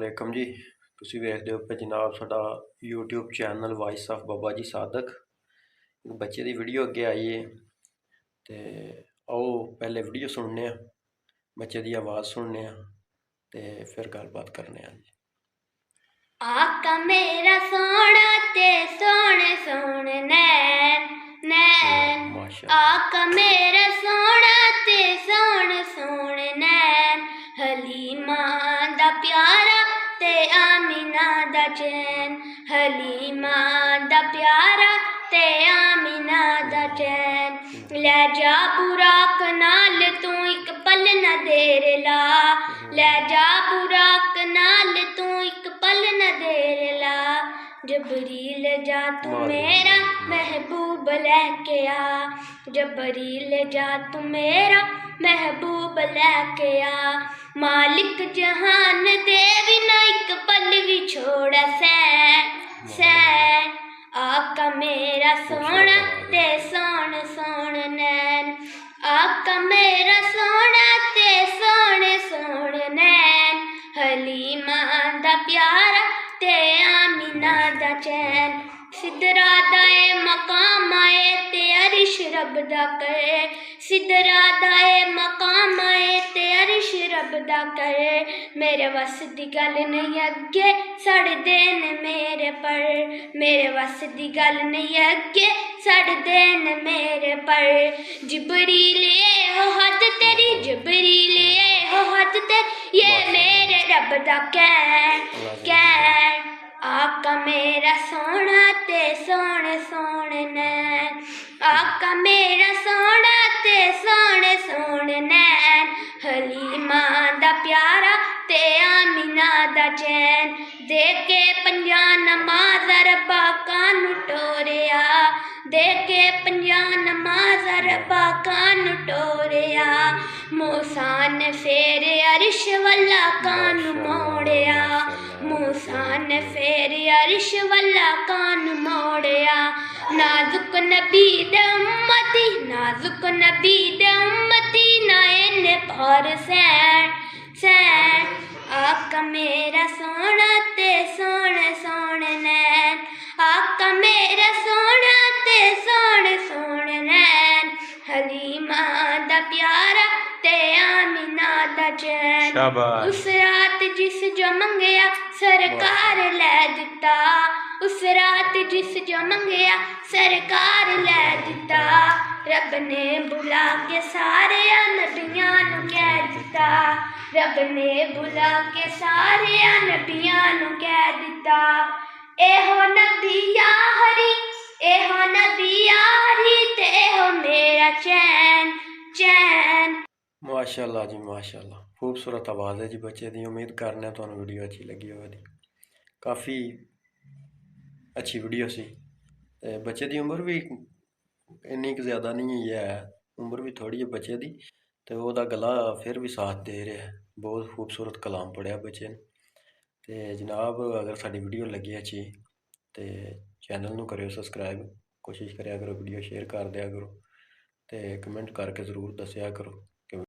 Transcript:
अलैकुम जी। तुसी वेखदे हो पे जनाब साडा यूट्यूब चैनल वॉइस ऑफ बाबा जी सादक। एक बच्चे की वीडियो अगे आई है तो आओ पहले वीडियो सुनने बच्चे की आवाज़ सुनने ते फिर गलबात करने जी। आका मेरा सोना ते सोने सोने नैन नैन, आका मेरा सोना ते सोने सोने नैन, हलीमा दा प्यारा ते आमीना दा चैन, हलीमा दा प्यारा ते आमीना दा चैन। ले जा बुराक नाल तू एक पल न देर ला, ले जा बुराक नाल तू एक पल न देर ला, जबरील जा तू मेरा महबूब लैके आ, जबरील जा तू मेरा महबूब लैके आ, मालिक जहान दे भी ना एक पल भी छोड़ सैन सैन, आका मेरा सोना ते सोने सोने नैन, आका मेरा सोना ते सोने सोने नैन, हलीमा दा प्यारा ते आमीना दा चैन। सिदरा दा ए मकाम आए ते अरिश रब दा करे, सिदरा दा ए मकाम आए ते अरिश रब दा करे, मेरे वस दी गल नहीं अगे सड़दे न मेरे पर, मेरे वस दी गल नहीं अगे सड़दे न मेरे पर, जिबरील हो हद तेरी, जिबरील हो हद तेरी, ये मेरे रब दा कहन कहन, आका मेरा सोना ते सोने सोने नैन, आका मेरा सोना ते सोने सोने नैन, हलीमा दा प्यारा ते आमीना दा चैन, दे के पंजा नमाज रब्बा कानू टोरिया, दे के पंजा नमाज रब्बा कानू टोरिया, मूसा ने फेर अरिश वल्ला कानू मोड़िया, मूसा ने फेर अरिश वल्ला कानू मोड़िया, नाजुक नबी दे उम्मती, नाजुक नबी दे उम्मती, ना इन्ने पार सैन सैन, आका मेरा सोना ते सोने सोने नैन, आका मेरा सोना ते सोने सोने नैन, हलीमा दा प्यारा ते आमीना दा चैन। उस रात जिस जो मंगया सरकार लै दिता, उस रात जिस जो मंगया सरकार लै दिता, रब ने बुला के सारे नबियां नू कह दिता, रब ने बुला के सारे नबियां नू कह दिता, एहो नबी आखरी, एहो नबी आखरी ते एहो मेरा चैन चैन। माशाअल्लाह जी माशाअल्लाह, खूबसूरत आवाज़ है जी बच्चे की। उम्मीद करने तुहानू वीडियो अच्छी लगी होगी। काफ़ी अच्छी वीडियो सी। बच्चे की उम्र भी इन्नी ज़्यादा नहीं है, उम्र भी थोड़ी है बच्चे की, तो वह गला फिर भी साथ दे रहा है। बहुत खूबसूरत कलाम पढ़िया बच्चे ने। तो जनाब अगर साड़ी वीडियो लगी अच्छी तो चैनल नू करियो सबसक्राइब, कोशिश करा करो वीडियो शेयर कर दिया करो, तो कमेंट करके ज़रूर दसिया करो।